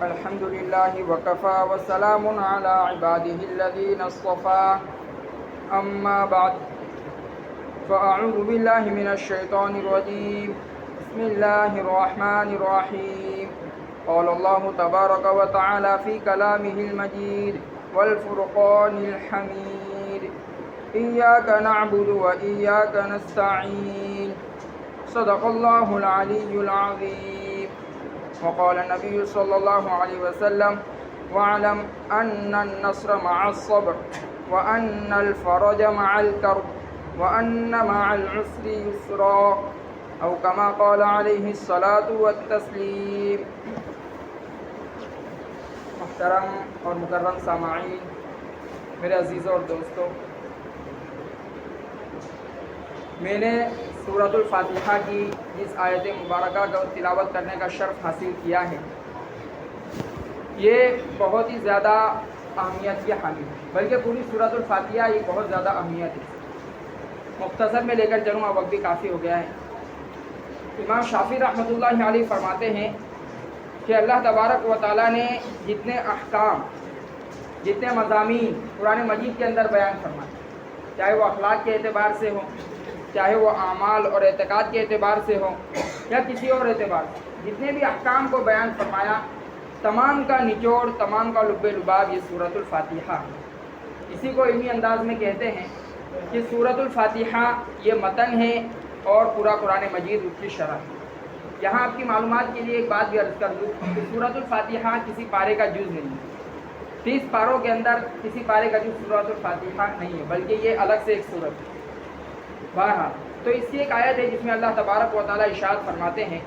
الحمد للہ وکفا وسلام علی عباده الذین اصطفى اما بعد فاعوذ باللہ من الشیطان الرجیم بسم اللہ الرحمن الرحیم قال اللہ تبارک وتعالی فی کلامہ المجید والفرقان الحمید ایاک نعبد وایاک نستعین صدق اللہ العلی العظیم وقال النبي صلى الله عليه وسلم واعلم أن النصر مع الصبر وأن الفرج مع الكرب وأن مع العسر يسرا أو كما قال عليه الصلاة والتسليم. محترم اور مکرم سامعین، میرے عزیزوں اور دوستوں، میں نے سورۃ الفاتحہ کی جس آیت مبارکہ کا تلاوت کرنے کا شرف حاصل کیا ہے، یہ بہت ہی زیادہ اہمیت کی حامل ہے، بلکہ پوری سورۃ الفاتحہ یہ بہت زیادہ اہمیت ہے. مختصر میں لے کر چلوں، وقت بھی کافی ہو گیا ہے. امام شافعی رحمۃ اللہ علیہ فرماتے ہیں کہ اللہ تبارک و تعالیٰ نے جتنے احکام، جتنے مضامین قرآن مجید کے اندر بیان فرمائے، چاہے وہ اخلاق کے اعتبار سے ہوں، چاہے وہ اعمال اور اعتقاد کے اعتبار سے ہو یا کسی اور اعتبار سے، جتنے بھی احکام کو بیان فرمایا، تمام کا نچوڑ، تمام کا لب لباب یہ سورۃ الفاتحہ ہے. اسی کو علمی انداز میں کہتے ہیں کہ سورۃ الفاتحہ یہ متن ہے اور پورا قرآن مجید اس کی شرح ہے. یہاں آپ کی معلومات کے لیے ایک بات بھی عرض کر دوں کہ سورۃ الفاتحہ کسی پارے کا جز نہیں ہے. 30 پاروں کے اندر کسی پارے کا جز سورۃ الفاتحہ نہیں ہے، بلکہ یہ الگ سے ایک سورت ہے. بہرحال تو اس کی ایک آیت ہے جس میں اللہ تبارک و تعالیٰ ارشاد فرماتے ہیں،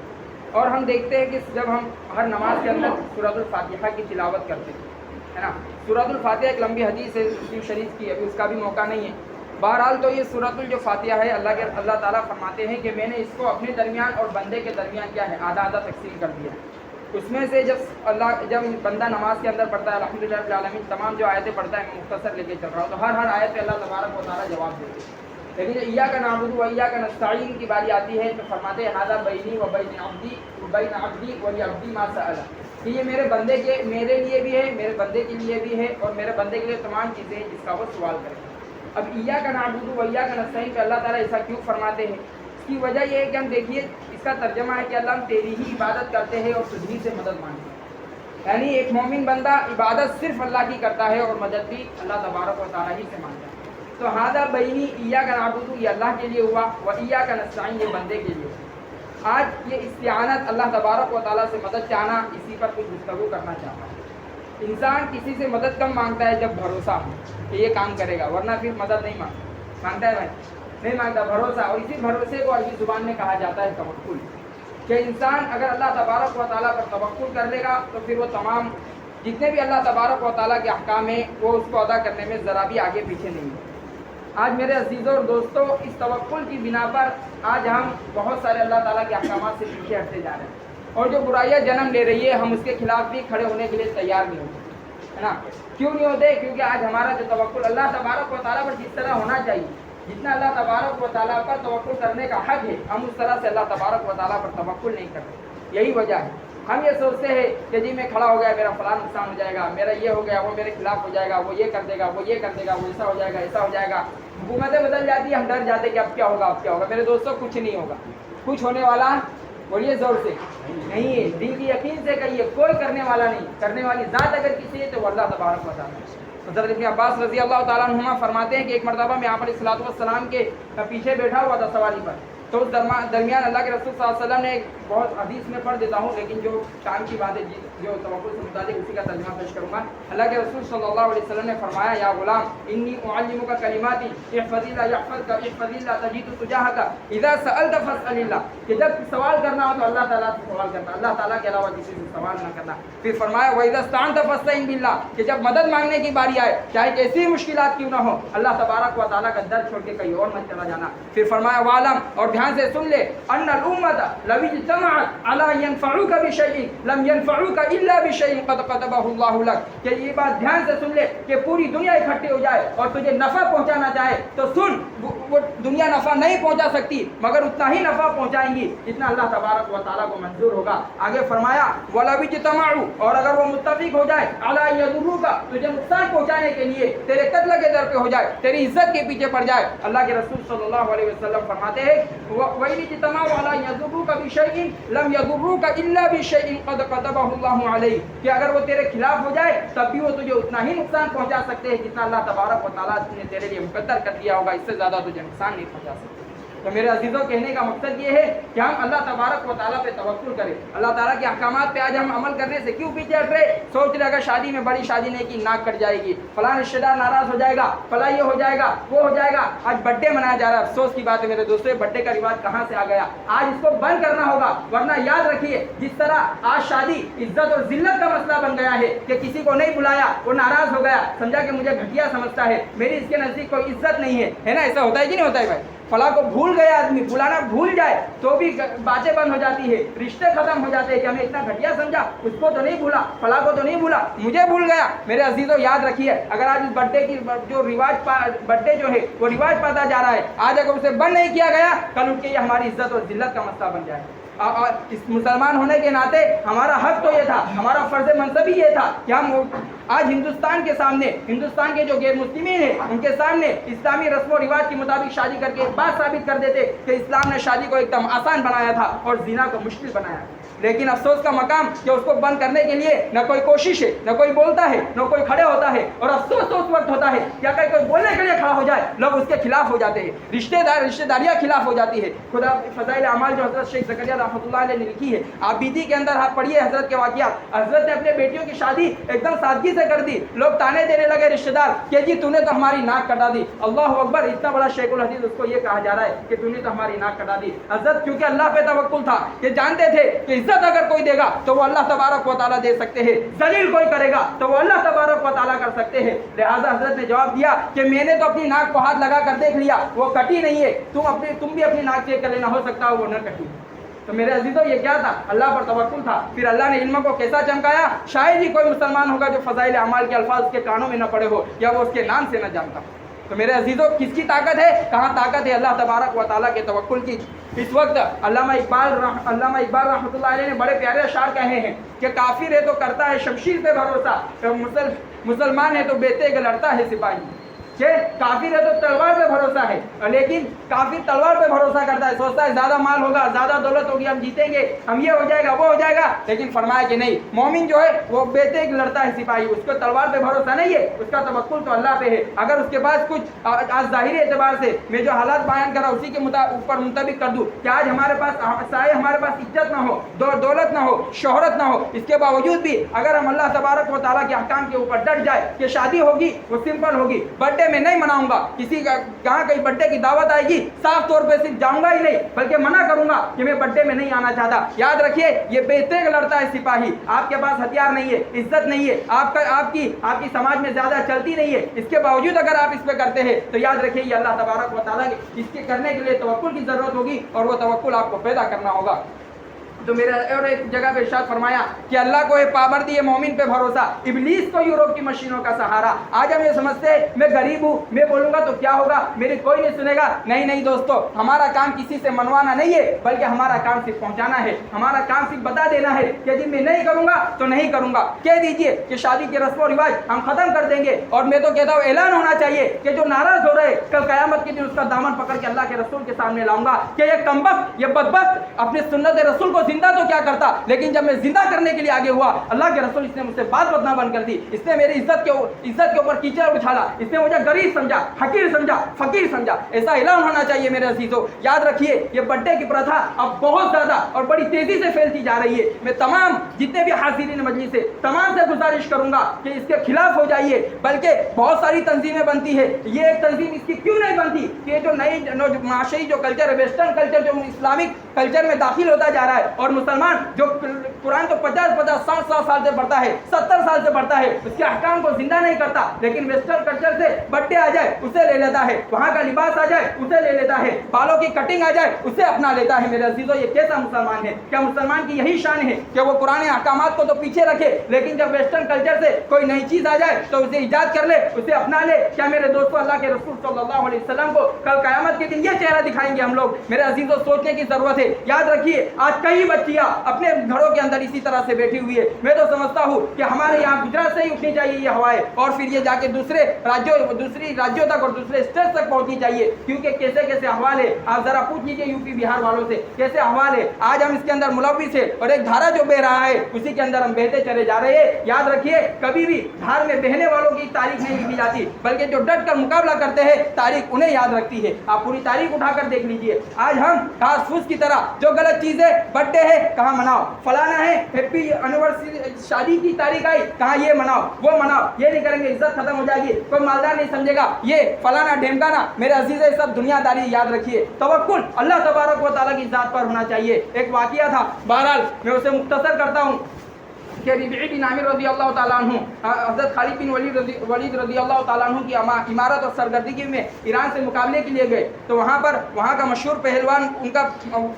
اور ہم دیکھتے ہیں کہ جب ہم ہر نماز کے اندر سورۃ الفاتحہ کی تلاوت کرتے ہیں، ہے نا. سورۃ الفاتحہ ایک لمبی حدیث ہے مسلم شریف کی، ابھی اس کا بھی موقع نہیں ہے. بہرحال تو یہ سورۃ جو فاتحہ ہے، اللہ تعالیٰ فرماتے ہیں کہ میں نے اس کو اپنے درمیان اور بندے کے درمیان کیا ہے، آدھا آدھا تقسیم کر دیا. اس میں سے جب بندہ نماز کے اندر پڑھتا ہے الحمدللہ رب العالمین تمام جو آیتیں پڑھتا ہے، میں مختصر لے کے چل رہا ہوں، تو ہر آیت پہ اللہ تبارک و تعالیٰ جواب دیتے ہیں. لیکن جب ایاک نعبد و ایاک نستعین کی باری آتی ہے تو فرماتے ہیں ھذا بینی و بین عبدی ولعبدی ما سأل، کہ یہ میرے لیے بھی ہے، میرے بندے کے لیے بھی ہے، اور میرے بندے کے لیے تمام چیزیں ہیں جس کا وہ سوال کرے. اب ایاک نعبد و ایاک نستعین پہ اللہ تعالیٰ ایسا کیوں فرماتے ہیں؟ اس کی وجہ یہ ہے کہ ہم دیکھیے اس کا ترجمہ ہے کہ اللہ ہم تیری ہی عبادت کرتے ہیں اور تجھ ہی سے مدد مانگتے ہیں. یعنی ایک مومن بندہ عبادت صرف اللہ کی کرتا ہے اور مدد بھی اللہ تبارک و تعالیٰ ہی سے مانگتا ہے. تو ھذا بینی ایاک نعبد یہ اللہ کے لیے ہوا، و ایاک نستعین یہ بندے کے لیے. آج یہ استعانت اللہ تبارک و تعالیٰ سے مدد چاہنا، اسی پر کچھ گفتگو کرنا چاہتا ہوں. انسان کسی سے مدد کم مانگتا ہے جب بھروسہ ہو کہ یہ کام کرے گا، ورنہ پھر مدد نہیں مانگتا ہے بھائی، نہیں مانگتا. بھروسہ، اور اسی بھروسے کو عربی زبان میں کہا جاتا ہے توکل. کہ انسان اگر اللہ تبارک و تعالیٰ پر توکل کر لے گا تو پھر وہ تمام جتنے بھی اللہ تبارک و تعالیٰ کے احکام ہیں وہ اس کو ادا کرنے میں ذرا بھی آگے پیچھے نہیں ہے. آج میرے عزیزوں اور دوستوں، اس توکل کی بنا پر آج ہم بہت سارے اللہ تعالیٰ کے احکامات سے پیچھے ہٹتے جا رہے ہیں، اور جو برائیاں جنم لے رہی ہے ہم اس کے خلاف بھی کھڑے ہونے کے لیے تیار نہیں ہوتے، ہے نا. کیوں نہیں ہوتے؟ کیونکہ آج ہمارا جو توکل اللہ تبارک و تعالیٰ پر جس طرح ہونا چاہیے، جتنا اللہ تبارک و تعالیٰ پر توکل کرنے کا حق ہے، ہم اس طرح سے اللہ تبارک و تعالیٰ پر توکل نہیں کرتے. یہی وجہ ہے. ہم یہ سوچتے ہیں کہ جی میں کھڑا ہو گیا، میرا فلاں نقصان ہو جائے گا، میرا یہ ہو گیا، وہ میرے خلاف ہو جائے گا، وہ یہ کر دے گا، وہ یہ کر دے گا، وہ ایسا ہو جائے گا، ایسا ہو جائے گا. حکومتیں بدل جاتی ہیں، ہم ڈر جاتے کہ اب کیا ہوگا، اب کیا ہوگا. میرے دوستوں کچھ نہیں ہوگا، کچھ ہونے والا بولیے زور سے نہیں ہے. دل کی یقین سے کہیے کوئی کرنے والا نہیں. کرنے والی ذات اگر کسی ہے تو وہ اللہ تبارک و تعالیٰ. حضرت ابن عباس رضی اللہ تعالیٰ عنہما فرماتے ہیں کہ ایک مرتبہ میں آپ علیہ الصلوۃ والسلام کے پیچھے بیٹھا ہوا تھا سواری پر، تو اس درمیان اللہ کے رسول صلی اللہ علیہ وسلم نے ایک بہت حدیث میں پڑھ دیتا ہوں، لیکن جو ٹائم کی بات ہے جو توقع سے متعلق اسی کا ترجمہ پیش کروں گا۔ اللہ کے رسول صلی اللہ علیہ وسلم نے فرمایا یا غلام انی اعلمک کلمات احفظ اللہ یحفظک احفظ اللہ تجد تجاہک اذا سألت فاسأل اللہ، کہ جب سوال کرنا ہو تو اللہ تعالیٰ سے سوال کرنا، اللہ تعالیٰ کے علاوہ کسی سے سوال نہ کرنا۔ پھر فرمایا وَإِذَا اسْتَعَنْتَ فَاسْتَعِنْ بِاللَّهِ، کہ جب مدد مانگنے کی باری آئے چاہے کیسی مشکلات کیوں نہ ہو اللہ تبارک و تعالیٰ کا در چھوڑ کے کہیں اور مت چلا جانا۔ پھر فرمایا وَعْلَمْ، اور دھیان سے سن لے، أَنَّ الْأُمَّةَ لَوِ اجْتَمَعَتْ عَلَىٰ يَنْفَعُوكَ بِشَيْءٍ لَمْ يَنْفَعُوكَ إِلَّا بِشَيْءٍ قَدْ كَتَبَهُ اللَّهُ لَكَ، کہ یہ بات دھیان سے سن لے کہ پوری دنیا اکٹھی ہو جائے اور تجھے نفع پہنچانا چاہے تو سن، وہ دنیا نفع نہیں پہنچا سکتی مگر اتنا ہی نفع پہنچائیں گی جتنا اللہ تبارک و تعالیٰ کو منظور ہوگا۔ آگے فرمایا وَلَوِ اجْتَمَعُوا، اور اگر وہ متفق ہو جائے عَلَىٰ يَضُرُّوكَ، تجھے نقصان پہنچانے کے لیے تیرے قتل کے در پہ ہو جائے، تیری عزت کے پیچھے پڑ جائے، اللہ کے رسول صلی اللہ علیہ وسلم فرماتے ہیں وَإِنِ اجْتَمَعُوا عَلَىٰ يَضُرُّوكَ بِشَيْءٍ لَمْ يَضُرُّوكَ إِلَّا بِشَيْءٍ قَدْ كَتَبَهُ اللَّهُ عَلَيْكَ، کہ اگر وہ تیرے خلاف ہو جائے تب بھی وہ تجھے اتنا ہی نقصان پہنچا سکتے ہیں جتنا اللہ تبارک و تعالیٰ نے تیرے لیے مقدر کر دیا ہوگا، اس سے زیادہ تجھے نقصان نہیں پہنچا سکتے۔ تو میرے عزیزوں کہنے کا مقصد یہ ہے کہ ہم اللہ تبارک و تعالیٰ پہ توکل کریں، اللہ تعالیٰ کے احکامات پہ آج ہم عمل کرنے سے کیوں پیچھے ہٹ رہے؟ سوچ رہے اگر شادی میں بڑی شادی نہیں کی ناک کٹ جائے گی، فلاں رشتہ دار ناراض ہو جائے گا، فلاں یہ ہو جائے گا، وہ ہو جائے گا۔ آج برتھ ڈے منایا جا رہا ہے، افسوس کی بات ہے میرے دوستوں، برتھ ڈے کا رواج کہاں سے آ گیا؟ آج اس کو بند کرنا ہوگا، ورنہ یاد رکھیے جس طرح آج شادی عزت اور ذلت کا مسئلہ بن گیا ہے کہ کسی کو نہیں بلایا وہ ناراض ہو گیا، سمجھا کہ مجھے گھٹیا سمجھتا ہے، میری اس کے نزدیک کوئی عزت نہیں ہے نا؟ ایسا ہوتا ہے کہ نہیں ہوتا ہے بھائی؟ فلاں کو بھول گیا آدمی، بلانا بھول جائے تو بھی باتیں بند ہو جاتی ہے، رشتے ختم ہو جاتے ہیں کہ ہمیں اتنا گھٹیا سمجھا، اس کو تو نہیں بھولا، فلاں کو تو نہیں بھولا، مجھے بھول گیا۔ میرے عزیزوں یاد رکھیے اگر آج اس برتھ ڈے کی جو رواج برتھ ڈے جو ہے وہ رواج پاتا جا رہا ہے، آج اگر اسے بند نہیں کیا گیا کل اٹھ کے یہ ہماری عزت اور ذلت کا مسئلہ بن جائے۔ اور اس مسلمان ہونے کے ناطے ہمارا حق تو یہ تھا، ہمارا فرض منصب ہی یہ تھا کہ ہم آج ہندوستان کے سامنے، ہندوستان کے جو غیر مسلمین ہیں ان کے سامنے اسلامی رسم و رواج کے مطابق شادی کر کے ایک بات ثابت کر دیتے کہ اسلام نے شادی کو ایک دم آسان بنایا تھا اور زنا کو مشکل بنایا۔ لیکن افسوس کا مقام کہ اس کو بند کرنے کے لیے نہ کوئی کوشش ہے، نہ کوئی بولتا ہے، نہ کوئی کھڑے ہوتا ہے، اور افسوس تو اس وقت ہوتا ہے کہ اگر کوئی بولنے کے لیے کھڑا ہو جائے لوگ اس کے خلاف ہو جاتے ہیں، رشتہ داریاں خلاف ہو جاتی ہے۔ خدا فضائل اعمال جو حضرت شیخ زکریا رحمۃ اللہ علیہ نے لکھی ہے، آپ بیتی کے اندر آپ پڑھیے حضرت کے واقعات، حضرت نے اپنے بیٹیوں کی شادی ایک دم سادگی سے کر دی، لوگ تانے دینے لگے رشتہ دار کہ جی تو نے تو ہماری ناک کٹا دی، اللہ اکبر، اتنا بڑا شیخ الحدیث اس کو یہ کہا جا رہا ہے کہ تو نے تو ہماری ناک کٹا دی۔ حضرت کیونکہ اللہ پہ توکل تھا کہ جانتے تھے کہ عزت اگر کوئی دے گا تو وہ اللہ تبارک و تعالیٰ دے سکتے ہیں، ذلیل کوئی کرے گا تو وہ اللہ تبارک و تعالیٰ کر سکتے ہیں۔ لہٰذا حضرت نے جواب دیا کہ میں نے تو اپنی ناک کو ہاتھ لگا کر دیکھ لیا، وہ کٹی نہیں ہے، تم بھی اپنی ناک چیک کر لینا، ہو سکتا ہے وہ نہ کٹی۔ تو میرے عزیزوں یہ کیا تھا؟ اللہ پر توکل تھا۔ پھر اللہ نے علم کو کیسا چمکایا؟ شاید ہی کوئی مسلمان ہوگا جو فضائل اعمال کے الفاظ اس کے کانوں میں نہ پڑے ہو یا وہ اس کے نام سے نہ جانتا۔ تو میرے عزیزوں کس کی طاقت ہے؟ کہاں طاقت ہے؟ اللہ تبارک و تعالیٰ کے توکل کی۔ اس وقت علامہ اقبال رحمۃ اللہ علیہ نے بڑے پیارے اشعار کہے ہیں کہ کافر ہے تو کرتا ہے شمشیر پہ بھروسہ، مسلمان ہے تو بے تیغ لڑتا ہے سپاہی۔ کہ کافر ہے تو تلوار پہ بھروسہ ہے، لیکن کافر تلوار پہ بھروسہ کرتا ہے، سوچتا ہے زیادہ مال ہوگا، زیادہ دولت ہوگی، ہم جیتیں گے، ہم یہ ہو جائے گا، وہ ہو جائے گا، لیکن فرمایا کہ نہیں، مومن جو ہے وہ بے تیغ لڑتا ہے سپاہی، اس کو تلوار پہ بھروسہ نہیں ہے، اس کا توکل تو اللہ پہ ہے۔ اگر اس کے پاس کچھ آج ظاہری اعتبار سے میں جو حالات بیان کرا اسی کے اوپر منطبق کر دوں کہ آج ہمارے پاس سائے، ہمارے پاس عزت نہ ہو، دولت نہ ہو، شہرت نہ ہو، اس کے باوجود بھی اگر ہم اللہ تبارک و تعالیٰ کے احکام کے اوپر ڈٹ جائے کہ شادی ہوگی وہ سمپل ہوگی، برتھ ڈے میں نہیں مناؤں گا، کسی کا کہاں کہیں برتھ ڈے کی دعوت آئے گی صاف طور پہ صرف جاؤں گا ہی نہیں بلکہ منع کروں گا کہ میں برتھ ڈے میں نہیں آنا چاہتا۔ یاد رکھیے یہ بے تیغ لڑتا ہے سپاہی، آپ کے پاس ہتھیار نہیں ہے، عزت نہیں ہے، آپ کی سماج میں زیادہ چلتی نہیں ہے، اس کے باوجود اگر آپ اس پہ کرتے ہیں تو یاد رکھیے یہ اللہ تبارک و تعالیٰ اس کے کرنے کے لیے توکل کی ضرورت ہوگی اور وہ توکل آپ کو پیدا کرنا ہوگا۔ تو میرے اور ایک جگہ پہ ارشاد فرمایا کہ اللہ کو ہے پابندی ہے مومن پہ بھروسہ، ابلیس کو یوروپ کی مشینوں کا سہارا۔ آج ہم یہ سمجھتے ہیں میں غریب ہوں، میں بولوں گا تو کیا ہوگا، میری کوئی نہیں سنے گا۔ نہیں دوستو، ہمارا کام کسی سے منوانا نہیں ہے بلکہ ہمارا کام صرف پہنچانا ہے، ہمارا کام صرف بتا دینا ہے کہ جی میں نہیں کروں گا تو نہیں کروں گا۔ کہہ دیجئے کہ شادی کے رسم و رواج ہم ختم کر دیں گے، اور میں تو کہتا ہوں اعلان ہونا چاہیے کہ جو ناراض ہو رہے کل قیامت کے دن اس کا دامن پکڑ کے اللہ کے رسول کے سامنے لاؤں گا کہ یہ کمبخت، یہ بدبخت اپنے سنت رسول کو زندہ تو کیا کرتا, لیکن جب میں زندہ کرنے کے لیے آگے ہوا, اللہ کے رسول اس نے مجھ سے بات بدنا بند کر دی, اس نے میری عزت کے اوپر کیچڑ اچھالا, اس نے مجھے غریب سمجھا, حقیر سمجھا, فقیر سمجھا. ایسا اعلان ہونا چاہیے میرے عزیزو. یاد رکھیے یہ برتھ ڈے کی پرتھا اب بہت زیادہ اور بڑی تیزی سے پھیلتی جا رہی ہے. میں تمام جتنے بھی حاضرین مجلس سے تمام سے گزارش کروں گا کہ اس کے خلاف ہو جائیے. بلکہ بہت ساری تنظیمیں بنتی ہے, یہ ایک تنظیم اس کی کیوں نہیں بنتی کہ جو نئی معاشی جو کلچر ہے, ویسٹرن کلچر جو اسلامک کلچر میں داخل ہوتا جا رہا ہے, اور مسلمان جو قرآن کو 50-60 سال سے پڑھتا ہے, 70 سال سے پڑھتا ہے, اس کے احکام کو زندہ نہیں کرتا, لیکن ویسٹرن کلچر سے بڈے آ جائے اسے لے لیتا ہے, وہاں کا لباس آ جائے اسے لے لیتا ہے, بالوں کی کٹنگ آ جائے اسے اپنا لیتا ہے. میرے عزیزو یہ کیسا مسلمان ہے؟ کیا مسلمان کی یہی شان ہے کہ وہ پرانے احکامات کو تو پیچھے رکھے, لیکن جب ویسٹرن کلچر سے کوئی نئی چیز آ جائے تو اسے ایجاد کر لے, اسے اپنا لے؟ کیا میرے دوستو اللہ کے رسول صلی اللہ علیہ وسلم کو کل قیامت کے دن یہ چہرہ دکھائیں گے ہم لوگ؟ میرے عزیزو سوچنے کی ضرورت ہے. یاد رکھیے آج کئی بچیاں اپنے گھروں کے اندر اسی طرح سے بیٹھی ہوئی ہے. میں تو سمجھتا ہوں کہ ہمارے یہاں گجرات سے ہی اٹھنی چاہیے یہ ہوائیں, اور پھر یہ جا کے دوسرے راجیوں تک اور دوسرے اسٹیٹ تک پہنچنی چاہیے, کیونکہ کیسے احوال ہے. آپ ذرا پوچھ لیجیے یو پی بہار والوں سے کیسے احوال ہے. آج ہم اس کے اندر ملوث ہے, اور ایک دھارا جو بہ رہا ہے اسی کے اندر ہم بہتے چلے جا رہے ہیں. یاد رکھیے کبھی بھی دھار میں بہنے والوں کی تاریخ نہیں لکھی جاتی, بلکہ جو ڈٹ کر مقابلہ کرتے ہیں تاریخ انہیں یاد رکھتی ہے. آپ پوری تاریخ اٹھا کر دیکھ لیجیے. آج ہم گھاس پھوس کی طرح جو غلط چیزیں, برتھ ڈے ہے کہاں مناؤ, فلانا ہے ہیپی اینیورسری, شادی کی تاریخ آئی کہاں یہ مناؤ وہ مناؤ, یہ نہیں کریں گے عزت ختم ہو جائے گی, کوئی مالدار نہیں سمجھے گا یہ فلانا ڈھیمکانا. میرے عزیز سب دنیا داری یاد رکھیے, توکل اللہ تبارک و تعالیٰ کی ذات پر ہونا چاہیے. ایک واقعہ تھا, بہرحال میں اسے مختصر کرتا ہوں کہ ربیع بن عامر رضی اللہ تعالیٰ عنہ حضرت خالد بن ولید رضی اللہ تعالیٰ عنہ کی امارت اور سرگردگی میں ایران سے مقابلے کے لیے گئے. تو وہاں کا مشہور پہلوان ان کا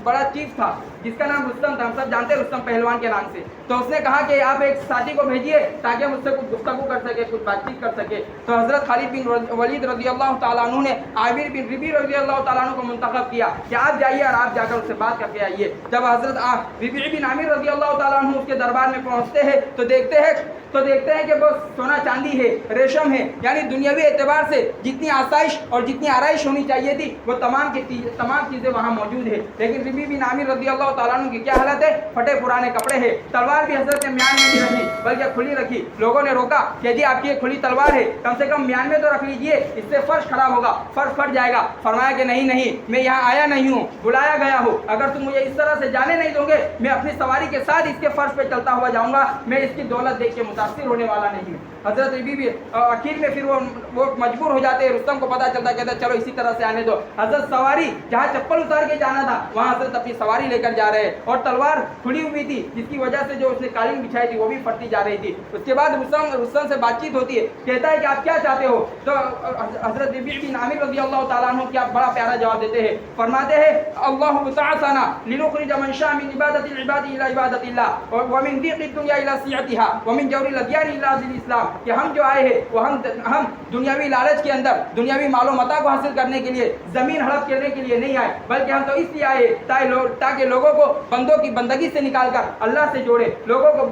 بڑا چیف تھا جس کا نام رستم تھا, ہم سب جانتے ہیں رستم پہلوان کے نام سے. تو اس نے کہا کہ آپ ایک ساتھی کو بھیجیے تاکہ مجھ سے کچھ گفتگو کر سکے, کچھ بات چیت کر سکے. تو حضرت خالد بن ولید رضی اللہ تعالیٰ عنہ نے عامر بن ربیع رضی اللہ تعالیٰ عنہ کو منتخب کیا کہ آپ جائیے اور آپ جا کر اس سے بات کر کے آئیے. جب حضرت ربیع بن عامر رضی اللہ تعالیٰ عنہ اس کے دربار میں پہنچتے ہیں تو دیکھتے ہیں کہ وہ سونا چاندی ہے, ریشم ہے, یعنی دنیاوی اعتبار سے جتنی آسائش اور جتنی آرائش ہونی چاہیے تھی وہ تمام چیزیں وہاں موجود ہے. لیکن ربیع بن عامر رضی اللہ تعالیٰ عنہ کی کیا حالت ہے؟ پھٹے پرانے کپڑے ہیں, تلوار بھی حضرت نے میان میں نہیں رکھی بلکہ کھلی رکھی. لوگوں نے روکا کہ جی آپ کی یہ کھلی تلوار ہے, کم سے کم میان میں تو رکھ لیجیے, اس سے فرش خراب ہوگا, فرش پھٹ جائے گا. فرمایا کہ نہیں, میں یہاں آیا نہیں ہوں, بلایا گیا ہوں. اگر تم مجھے اس طرح سے جانے نہیں دو گے میں اپنی سواری کے ساتھ اس کے فرش پہ چلتا ہوا جاؤں گا, میں اس کی دولت دیکھ کے متاثر ہونے والا نہیں ہوں. حضرت ربیع اخیر میں پھر وہ مجبور ہو جاتے ہیں. رستم کو پتا چلتا کہتا چلو اسی طرح سے آنے دو. حضرت سواری جہاں چپل اتار کے جانا تھا وہاں حضرت اپنی سواری لے کر جا رہے ہیں, اور تلوار کھلی ہوئی تھی جس کی وجہ سے جو اس نے قالین بچھائی تھی وہ بھی پھٹتی جا رہی تھی. اس کے بعد رستم سے بات چیت ہوتی ہے, کہتا ہے کہ آپ کیا چاہتے ہو؟ تو حضرت ربیع بن عامر رضی اللہ تعالیٰ عنہ کیا بڑا پیارا جواب دیتے ہیں. فرماتے ہیں اللہ بعثنا لنخرج من شاء من عبادۃ العباد الى عبادۃ اللہ ومن ضيق الدنيا الى سعتها ومن جور الاديان الى ذل الاسلام. کہ ہم جو آئے ہیں وہ ہم دنیاوی لالچ کے اندر دنیاوی مال و متاع کو حاصل کرنے کے لیے, زمین ہڑپ کرنے کے لیے نہیں آئے, بلکہ ہم تو اس لیے آئے تاکہ لوگوں کو بندوں کی بندگی سے نکال کر اللہ سے جوڑے, لوگوں کو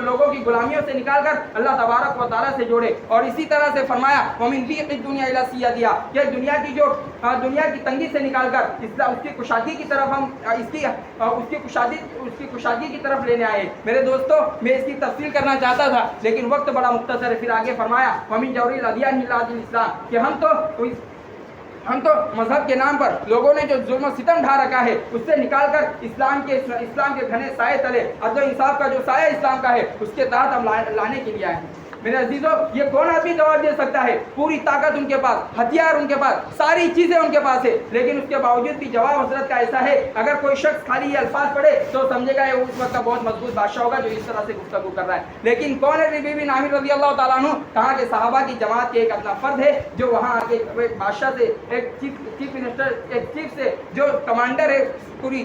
لوگوں کی غلامیوں سے نکال کر اللہ تبارک و تعالیٰ سے جوڑے. اور اسی طرح سے فرمایا ومن ضيق الدنيا الى سعتها, کہ دنیا کی تنگی سے نکال کر اس کی کشادگی کی طرف ہم اس کی کشادگی کی طرف لینے آئے. میرے دوستو میں اس کی تفصیل کرنا چاہتا تھا لیکن وقت بڑا مختصر ہے. پھر آگے فرمایا ومن جور الادیان الى ذل الاسلام, کہ ہم تو مذہب کے نام پر لوگوں نے جو ظلم و ستم ڈھا رکھا ہے اس سے نکال کر اسلام کے گھنے سائے تلے عدل و انصاف کا جو سایہ اسلام کا ہے اس کے تحت ہم لانے کے لیے آئے ہیں. میرے عزیزو یہ کون آدمی جواب دے سکتا ہے؟ پوری طاقت ان کے پاس, ہتھیار ان کے پاس, ساری چیزیں ان کے پاس ہے, لیکن اس کے باوجود بھی جواب حضرت کا ایسا ہے اگر کوئی شخص خالی یہ الفاظ پڑھے تو سمجھے گا یہ اس وقت کا بہت مضبوط بادشاہ ہوگا جو اس طرح سے گفتگو کر رہا ہے. لیکن کون ہے ربیع بن عامر رضی اللہ تعالیٰ عنہ؟ کہا کہ صحابہ کی جماعت کے ایک اپنا فرد ہے جو وہاں آ کے بادشاہ سے, ایک چیف منسٹر, ایک چیف سے جو کمانڈر ہے پوری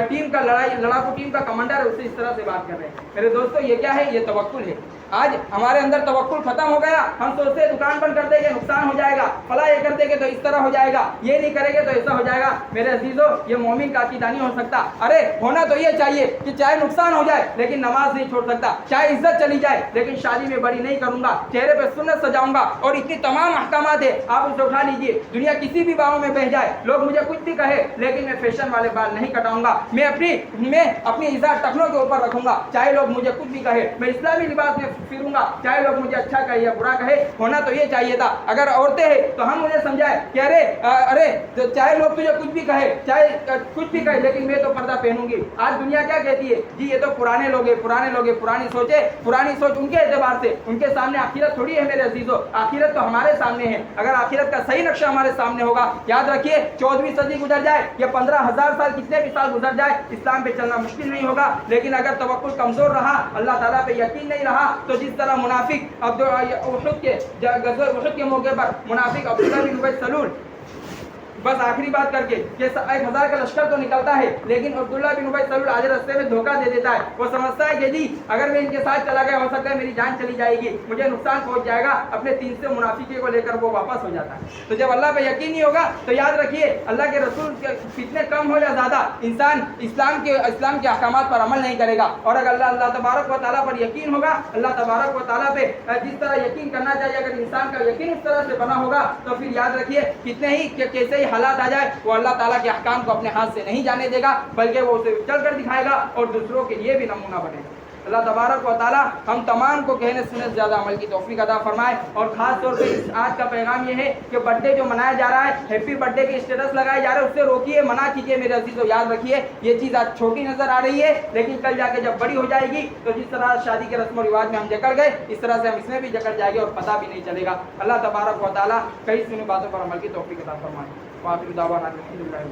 ٹیم کا, لڑاکو ٹیم کا کمانڈر ہے, اس سے اس طرح سے بات کر رہے ہیں. میرے دوستو یہ کیا ہے؟ یہ توکل ہے. آج ہمارے اندر توکل ختم ہو گیا. ہم سوچتے ہیں دکان بند کر دیں گے نقصان ہو جائے گا, فلاں یہ کر دیں گے تو اس طرح ہو جائے گا, یہ نہیں کریں گے تو ایسا ہو جائے گا. میرے عزیزو, یہ مومن کا عقیدہ نہیں ہو سکتا. ارے ہونا تو یہ چاہیے کہ چاہے نقصان ہو جائے لیکن نماز نہیں چھوڑ سکتا, چاہے عزت چلی جائے لیکن شادی میں بڑی نہیں کروں گا, چہرے پہ سنت سجاؤں گا, اور اتنی تمام احکامات ہے آپ اسے اٹھا لیجیے. دنیا کسی بھی باؤں میں بہ جائے, لوگ مجھے کچھ بھی کہے, لیکن میں فیشن والے بال نہیں کٹاؤں گا. میں اپنی عزت ٹخنوں کے اوپر رکھوں گا, چاہے لوگ مجھے کچھ بھی کہے. میں اسلامی لباس میں پھروں گا, چاہے لوگ مجھے اچھا کہے یا برا کہے. ہونا تو یہ چاہیے تھا. اگر عورتیں ہیں تو ہم انہیں سمجھائے کہ ارے چاہے لوگ تجھے کچھ بھی کہے, چاہے کچھ بھی کہے, لیکن میں تو پردہ پہنوں گی. آج دنیا کیا کہتی ہے جی, یہ تو پرانے لوگ ہیں, پرانی سوچ ان کے اعتبار سے. ان کے سامنے آخرت تھوڑی ہے میرے عزیزو, آخرت تو ہمارے سامنے ہے. اگر آخرت کا صحیح نقشہ ہمارے سامنے ہوگا, یاد رکھیے 14ویں صدی گزر جائے یا 15,000 سال, کتنے بھی سال گزر جائے, اسلام پہ چلنا مشکل نہیں ہوگا. لیکن اگر توکل کمزور رہا, اللہ تعالیٰ پہ یقین نہیں رہا, تو جس طرح منافق غزوہ احد کے موقع پر منافق عبداللہ بن ابی سلول, بس آخری بات کر کے کہ 1000 کا لشکر تو نکلتا ہے, لیکن عبداللہ بن ابی سلول آج راستے میں دھوکہ دے دیتا ہے. وہ سمجھتا ہے کہ جی اگر میں ان کے ساتھ چلا گیا, ہو سکتا ہے میری جان چلی جائے گی, مجھے نقصان پہنچ جائے گا. اپنے 300 منافقے کو لے کر وہ واپس ہو جاتا ہے. تو جب اللہ پہ یقین نہیں ہوگا تو یاد رکھیے اللہ کے رسول کے فتنے کم ہو یا زیادہ, انسان اسلام کے احکامات پر عمل نہیں کرے گا. اور اگر اللہ تبارک و تعالیٰ پر یقین ہوگا, اللہ تبارک و تعالیٰ پہ جس طرح یقین کرنا چاہیے, اگر انسان کا یقین اس طرح سے بنا ہوگا, تو پھر یاد رکھیے کتنے ہی کیسے ہی حالات آ جائے, وہ اللہ تعالیٰ کے احکام کو اپنے ہاتھ سے نہیں جانے دے گا, بلکہ وہ اسے چل کر دکھائے گا اور دوسروں کے لیے بھی نمونہ بنے گا. اللہ تبارک و تعالیٰ ہم تمام کو کہنے سننے سے زیادہ عمل کی توفیق عطا فرمائے. اور خاص طور پہ آج کا پیغام یہ ہے کہ برتھ ڈے جو منایا جا رہا ہے, ہیپی برتھ ڈے کے اسٹیٹس لگائے جا رہے ہیں, اس سے روکیے, منع کیجیے میرے عزیزو. یاد رکھیے یہ چیز آج چھوٹی نظر آ رہی ہے, لیکن کل جا کے جب بڑی ہو جائے گی تو جس طرح شادی کے رسم و رواج میں ہم جکڑ گئے, اس طرح سے ہم اس میں بھی جکڑ جائیں گے اور پتہ بھی نہیں چلے گا. اللہ تبارک و تعالیٰ کئی سنی باتوں پر عمل کی توفیق عطا فرمائے. وآخر دعوانا الحمدللہ.